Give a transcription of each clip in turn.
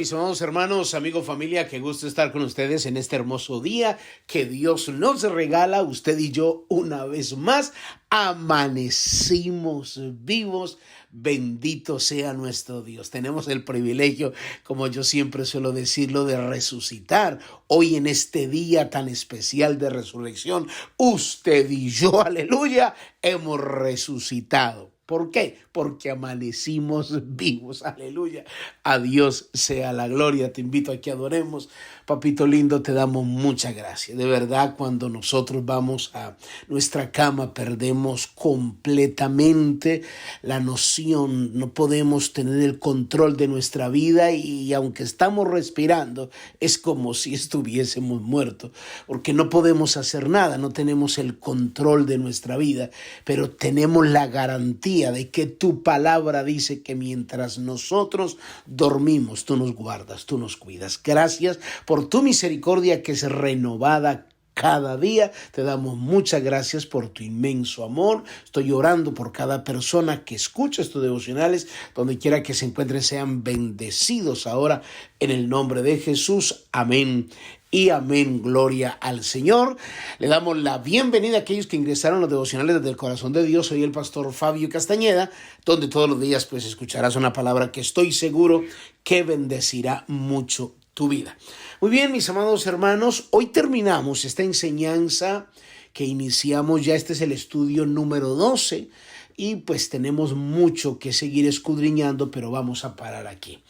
mis amados hermanos, amigos, familia, qué gusto estar con ustedes en este hermoso día que Dios nos regala, usted y yo una vez más. Amanecimos vivos, bendito sea nuestro Dios. Tenemos el privilegio, como yo siempre suelo decirlo, de resucitar. Hoy en este día tan especial de resurrección, usted y yo, aleluya, hemos resucitado. ¿Por qué? Porque amanecimos vivos, aleluya. A Dios sea la gloria. Te invito a que adoremos. Papito lindo, te damos mucha gracia. De verdad, cuando nosotros vamos a nuestra cama, perdemos completamente la noción. No podemos tener el control de nuestra vida y aunque estamos respirando, es como si estuviésemos muertos. Porque no podemos hacer nada, no tenemos el control de nuestra vida, pero tenemos la garantía de que tu palabra dice que mientras nosotros dormimos, tú nos guardas, tú nos cuidas. Gracias por tu misericordia que es renovada cada día. Te damos muchas gracias por tu inmenso amor. Estoy orando por cada persona que escucha estos devocionales, donde quiera que se encuentren, sean bendecidos ahora en el nombre de Jesús. Amén. Y amén, gloria al Señor. Le damos la bienvenida a aquellos que ingresaron a los devocionales desde el corazón de Dios. Soy el pastor Fabio Castañeda, donde todos los días pues escucharás una palabra que estoy seguro que bendecirá mucho tu vida. Muy bien, mis amados hermanos, hoy terminamos esta enseñanza que iniciamos ya. Este es el estudio número 12. Y pues tenemos mucho que seguir escudriñando, pero vamos a parar aquí.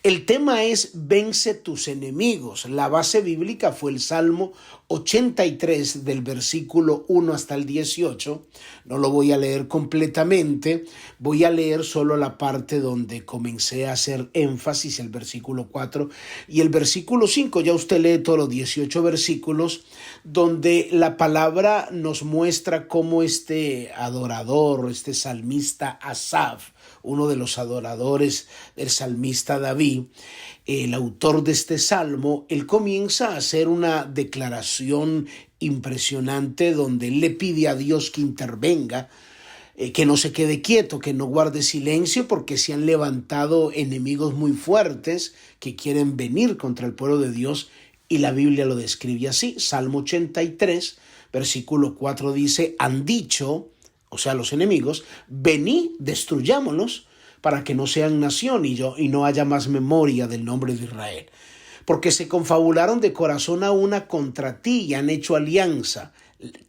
El tema es vence tus enemigos. La base bíblica fue el Salmo 83 del versículo 1 hasta el 18. No lo voy a leer completamente, voy a leer solo la parte donde comencé a hacer énfasis, el versículo 4 y el versículo 5. Ya usted lee todos los 18 versículos, donde la palabra nos muestra cómo este adorador, este salmista Asaf, uno de los adoradores del salmista David, el autor de este salmo, él comienza a hacer una declaración impresionante donde él le pide a Dios que intervenga, que no se quede quieto, que no guarde silencio, porque se han levantado enemigos muy fuertes que quieren venir contra el pueblo de Dios, y la Biblia lo describe así. Salmo 83, versículo 4 dice: han dicho, o sea, los enemigos, venid, destruyámoslos, para que no sean nación y no haya más memoria del nombre de Israel. Porque se confabularon de corazón a una contra ti y han hecho alianza.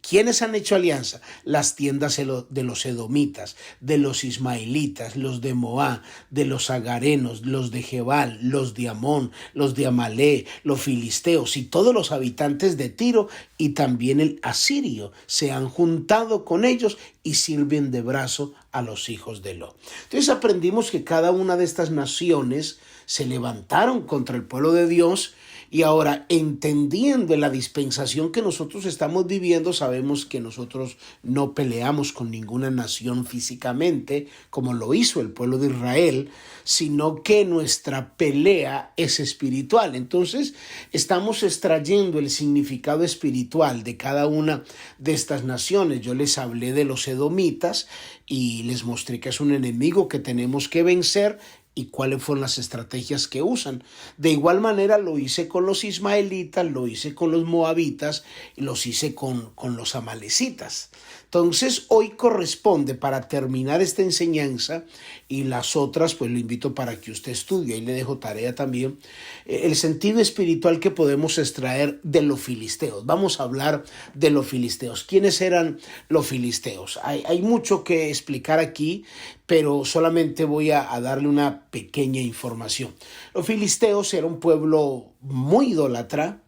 ¿Quiénes han hecho alianza? Las tiendas de los edomitas, de los ismaelitas, los de Moab, de los agarenos, los de Gebal, los de Amón, los de Amalé, los filisteos y todos los habitantes de Tiro, y también el asirio se han juntado con ellos y sirven de brazo a los hijos de Lot. Entonces aprendimos que cada una de estas naciones se levantaron contra el pueblo de Dios. Y ahora, entendiendo la dispensación que nosotros estamos viviendo, sabemos que nosotros no peleamos con ninguna nación físicamente, como lo hizo el pueblo de Israel, sino que nuestra pelea es espiritual. Entonces, estamos extrayendo el significado espiritual de cada una de estas naciones. Yo les hablé de los edomitas y les mostré que es un enemigo que tenemos que vencer y cuáles fueron las estrategias que usan. De igual manera lo hice con los ismaelitas, lo hice con los moabitas y los hice con los amalecitas. Entonces hoy corresponde, para terminar esta enseñanza y las otras, pues lo invito para que usted estudie, y le dejo tarea también, el sentido espiritual que podemos extraer de los filisteos. Vamos a hablar de los filisteos. ¿Quiénes eran los filisteos? Hay mucho que explicar aquí, pero solamente voy a darle una pequeña información. Los filisteos eran un pueblo muy idólatra,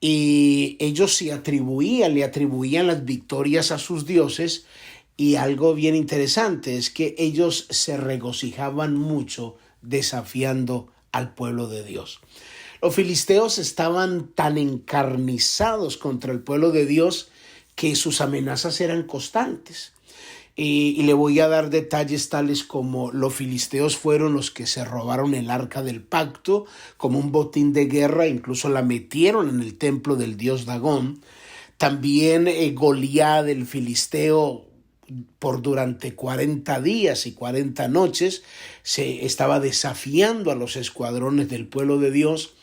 y ellos le atribuían las victorias a sus dioses, y algo bien interesante es que ellos se regocijaban mucho desafiando al pueblo de Dios. Los filisteos estaban tan encarnizados contra el pueblo de Dios que sus amenazas eran constantes. Y le voy a dar detalles tales como los filisteos fueron los que se robaron el arca del pacto como un botín de guerra, incluso la metieron en el templo del dios Dagón. También Goliat, el filisteo, durante 40 días y 40 noches se estaba desafiando a los escuadrones del pueblo de Dios.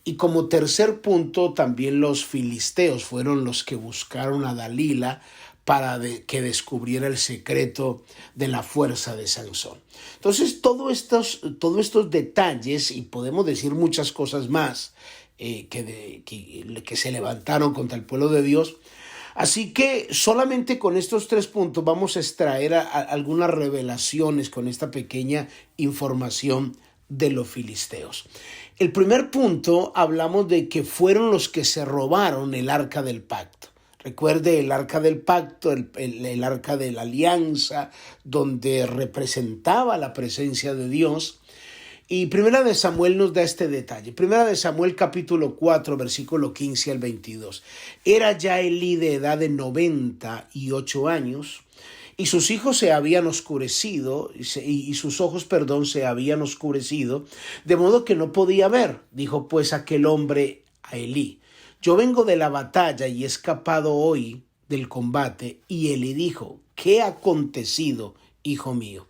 Y como tercer punto, también los filisteos fueron los que buscaron a Dalila para que descubriera el secreto de la fuerza de Sansón. Entonces, todos estos detalles, y podemos decir muchas cosas más que se levantaron contra el pueblo de Dios. Así que solamente con estos 3 puntos vamos a extraer algunas revelaciones con esta pequeña información de los filisteos. El primer punto, hablamos de que fueron los que se robaron el arca del pacto. Recuerde el arca del pacto, el arca de la alianza, donde representaba la presencia de Dios. Y Primera de Samuel nos da este detalle. Primera de Samuel capítulo 4, versículo 15 al 22. Era ya Elí de edad de 98 años, y sus hijos se habían oscurecido, y sus ojos, se habían oscurecido, de modo que no podía ver. Dijo pues aquel hombre a Elí: yo vengo de la batalla y he escapado hoy del combate. Y Elí dijo: ¿qué ha acontecido, hijo mío?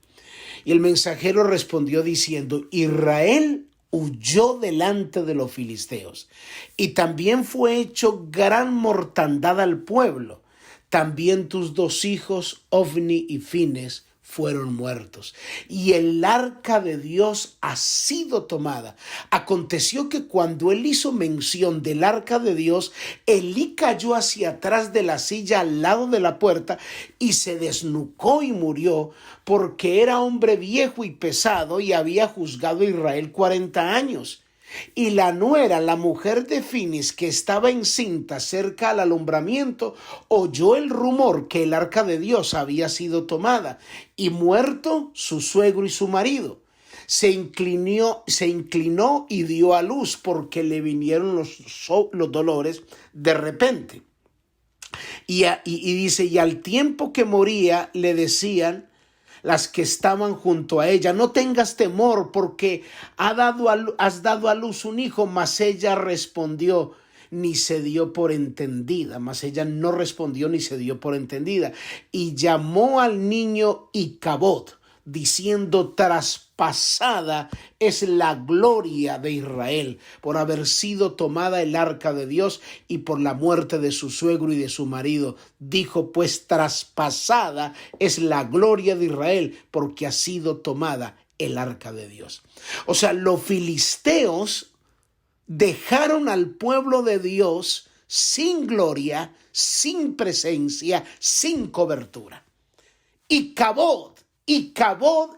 Y el mensajero respondió diciendo: Israel huyó delante de los filisteos, y también fue hecho gran mortandad al pueblo. También tus 2 hijos, Ofni y Fines, fueron muertos, y el arca de Dios ha sido tomada. Aconteció que cuando él hizo mención del arca de Dios, Elí cayó hacia atrás de la silla al lado de la puerta y se desnucó y murió, porque era hombre viejo y pesado y había juzgado a Israel 40 años. Y la nuera, la mujer de Finis, que estaba encinta cerca al alumbramiento, oyó el rumor que el arca de Dios había sido tomada, y muerto su suegro y su marido. Se inclinó y dio a luz, porque le vinieron los dolores de repente. Y dice, y al tiempo que moría le decían las que estaban junto a ella: no tengas temor, porque has dado a luz un hijo. Mas ella respondió, ni se dio por entendida. Mas ella no respondió ni se dio por entendida. Y llamó al niño Icabod, diciendo: traspasada es la gloria de Israel por haber sido tomada el arca de Dios y por la muerte de su suegro y de su marido. Dijo pues: traspasada es la gloria de Israel porque ha sido tomada el arca de Dios. O sea, los filisteos dejaron al pueblo de Dios sin gloria, sin presencia, sin cobertura. Y Cabod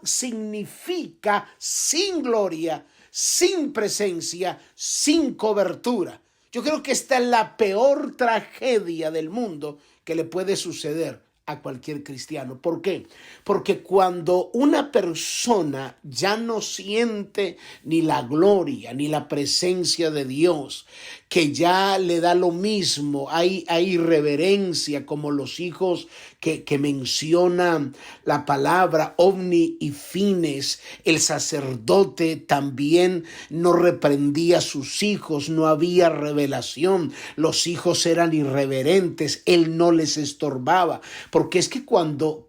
significa sin gloria, sin presencia, sin cobertura. Yo creo que esta es la peor tragedia del mundo que le puede suceder a cualquier cristiano. ¿Por qué? Porque cuando una persona ya no siente ni la gloria ni la presencia de Dios, que ya le da lo mismo, hay irreverencia, como los hijos que mencionan la palabra, Ofni y Fines. El sacerdote también no reprendía a sus hijos, no había revelación, los hijos eran irreverentes, él no les estorbaba, porque es que cuando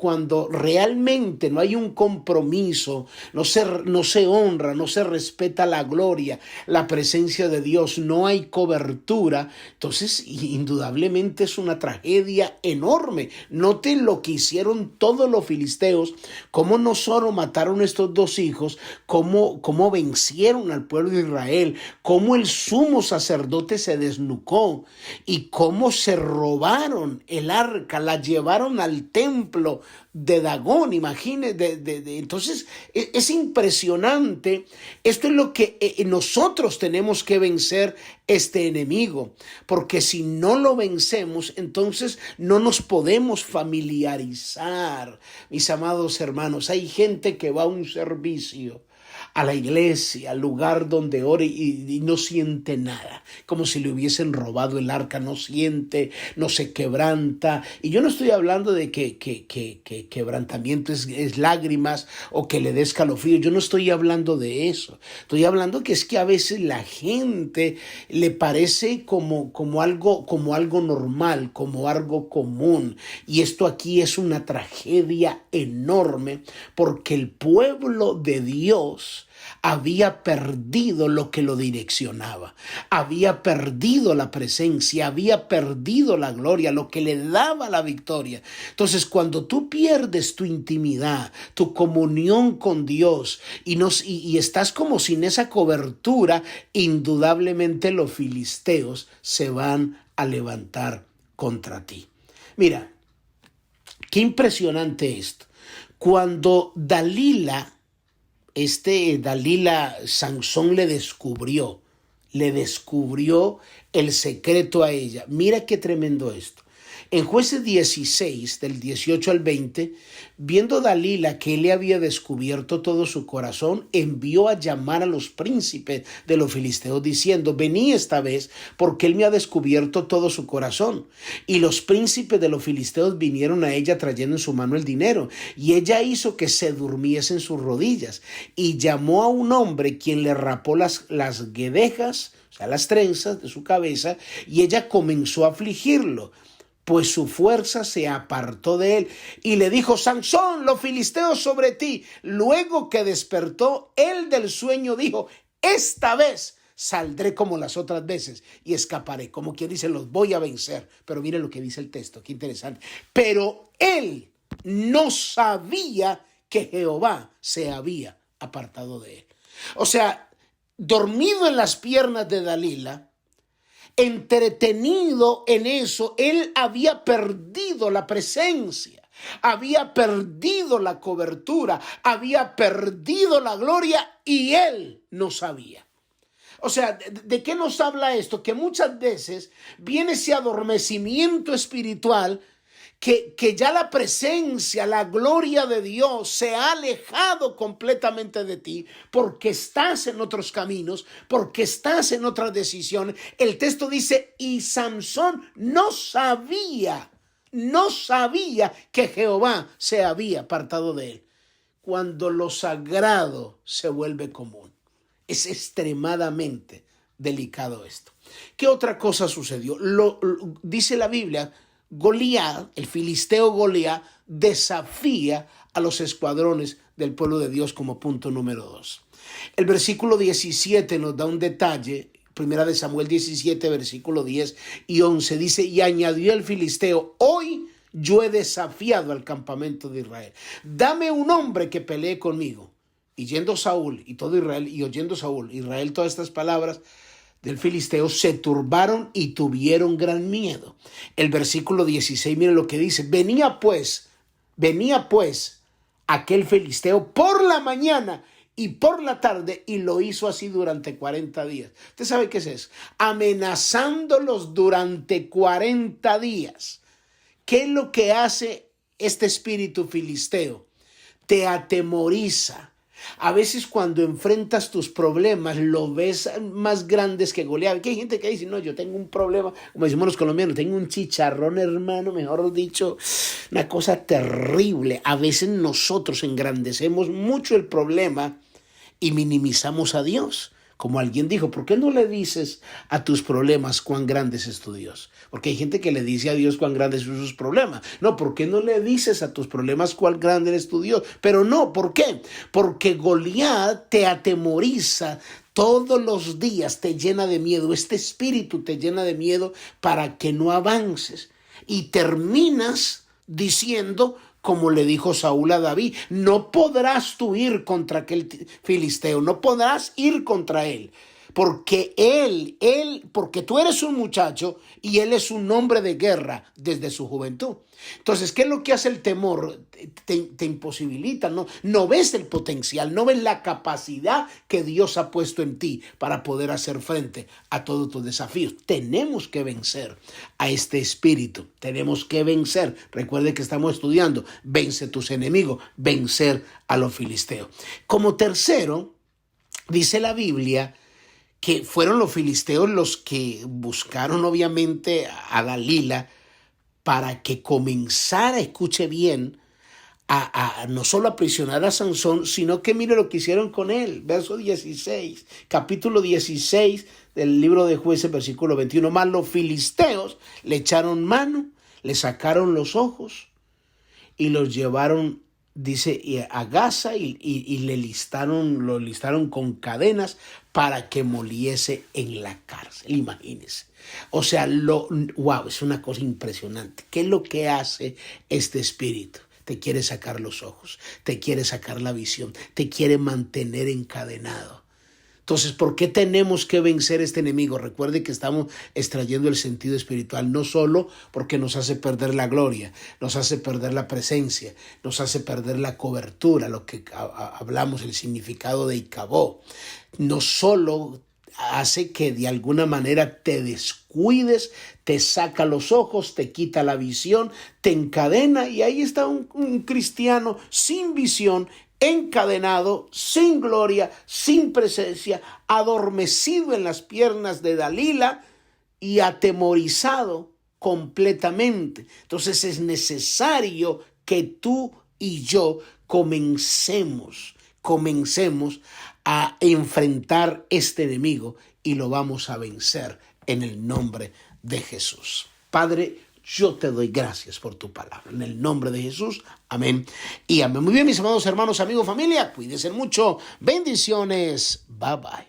realmente no hay un compromiso, no se honra, no se respeta la gloria, la presencia de Dios, no hay cobertura, entonces indudablemente es una tragedia enorme. Noten lo que hicieron todos los filisteos, cómo no solo mataron a estos 2 hijos, cómo vencieron al pueblo de Israel, cómo el sumo sacerdote se desnucó y cómo se robaron el arca, la llevaron al templo de Dagón. Imagínense, entonces es impresionante. Esto es lo que nosotros tenemos que vencer, este enemigo, porque si no lo vencemos, entonces no nos podemos familiarizar. Mis amados hermanos, hay gente que va a un servicio, a la iglesia, al lugar donde ore y no siente nada, como si le hubiesen robado el arca, no siente, no se quebranta. Y yo no estoy hablando de que quebrantamiento es lágrimas o que le dé escalofrío, yo no estoy hablando de eso. Estoy hablando que es que a veces la gente le parece como algo normal, como algo común. Y esto aquí es una tragedia enorme porque el pueblo de Dios había perdido lo que lo direccionaba, había perdido la presencia, había perdido la gloria, lo que le daba la victoria. Entonces, cuando tú pierdes tu intimidad, tu comunión con Dios y estás como sin esa cobertura, indudablemente los filisteos se van a levantar contra ti. Mira, qué impresionante esto. Cuando Dalila, Sansón le descubrió el secreto a ella. Mira qué tremendo esto. En Jueces 16, del 18 al 20, viendo Dalila que él le había descubierto todo su corazón, envió a llamar a los príncipes de los filisteos diciendo: vení esta vez, porque él me ha descubierto todo su corazón. Y los príncipes de los filisteos vinieron a ella trayendo en su mano el dinero, y ella hizo que se durmiese en sus rodillas, y llamó a un hombre quien le rapó las guedejas, o sea, las trenzas de su cabeza, y ella comenzó a afligirlo, pues su fuerza se apartó de él, y le dijo: Sansón, los filisteos sobre ti. Luego que despertó él del sueño, dijo: esta vez saldré como las otras veces y escaparé. Como quien dice, los voy a vencer. Pero mire lo que dice el texto, qué interesante. Pero él no sabía que Jehová se había apartado de él. O sea, dormido en las piernas de Dalila, entretenido en eso, él había perdido la presencia, había perdido la cobertura, había perdido la gloria, y él no sabía. O sea, ¿de qué nos habla esto? Que muchas veces viene ese adormecimiento espiritual, que ya la presencia, la gloria de Dios se ha alejado completamente de ti porque estás en otros caminos, porque estás en otras decisiones. El texto dice: y Sansón no sabía que Jehová se había apartado de él. Cuando lo sagrado se vuelve común, es extremadamente delicado esto. ¿Qué otra cosa sucedió? Dice la Biblia, Goliat, el filisteo Goliat, desafía a los escuadrones del pueblo de Dios como punto número 2. El versículo 17 nos da un detalle. Primera de Samuel 17, versículo 10 y 11 dice: y añadió el filisteo: hoy yo he desafiado al campamento de Israel. Dame un hombre que pelee conmigo. Y yendo Saúl y todo Israel, y oyendo Israel todas estas palabras del filisteo, se turbaron y tuvieron gran miedo. El versículo 16, miren lo que dice: venía pues aquel filisteo por la mañana y por la tarde, y lo hizo así durante 40 días. ¿Usted sabe qué es eso? Amenazándolos durante 40 días. ¿Qué es lo que hace este espíritu filisteo? Te atemoriza. A veces cuando enfrentas tus problemas lo ves más grandes que Goliat. Que hay gente que dice: no, yo tengo un problema, como decimos los colombianos, tengo un chicharrón, hermano, mejor dicho, una cosa terrible. A veces nosotros engrandecemos mucho el problema y minimizamos a Dios. Como alguien dijo: ¿por qué no le dices a tus problemas cuán grande es tu Dios? Porque hay gente que le dice a Dios cuán grandes son sus problemas. No, ¿por qué no le dices a tus problemas cuán grande es tu Dios? Pero no, ¿por qué? Porque Goliat te atemoriza todos los días, te llena de miedo. Este espíritu te llena de miedo para que no avances. Y terminas diciendo, como le dijo Saúl a David: no podrás tú ir contra aquel filisteo, no podrás ir contra él, porque porque tú eres un muchacho y él es un hombre de guerra desde su juventud. Entonces, ¿qué es lo que hace el temor? Te imposibilita, no ves el potencial, no ves la capacidad que Dios ha puesto en ti para poder hacer frente a todos tus desafíos. Tenemos que vencer a este espíritu, tenemos que vencer. Recuerde que estamos estudiando: vence tus enemigos, vencer a los filisteos. Como tercero, Dice la Biblia que fueron los filisteos los que buscaron obviamente a Dalila para que comenzara, escuche bien, no solo aprisionar a Sansón, sino que mire lo que hicieron con él. Verso 16, capítulo 16 del libro de Jueces, versículo 21. Mas los filisteos le echaron mano, le sacaron los ojos y los llevaron, dice, a Gaza y lo listaron con cadenas para que moliese en la cárcel. Imagínense. O sea, wow, es una cosa impresionante. ¿Qué es lo que hace este espíritu? Te quiere sacar los ojos, te quiere sacar la visión, te quiere mantener encadenado. Entonces, ¿por qué tenemos que vencer este enemigo? Recuerde que estamos extrayendo el sentido espiritual, no solo porque nos hace perder la gloria, nos hace perder la presencia, nos hace perder la cobertura, lo que hablamos, el significado de Icabó. No solo hace que de alguna manera te descuides, te saca los ojos, te quita la visión, te encadena y ahí está un cristiano sin visión, encadenado, sin gloria, sin presencia, adormecido en las piernas de Dalila y atemorizado completamente. Entonces es necesario que tú y yo comencemos a enfrentar este enemigo y lo vamos a vencer en el nombre de Jesús. Padre, yo te doy gracias por tu palabra. En el nombre de Jesús, amén y amén. Muy bien, mis amados hermanos, amigos, familia, cuídense mucho. Bendiciones. Bye bye.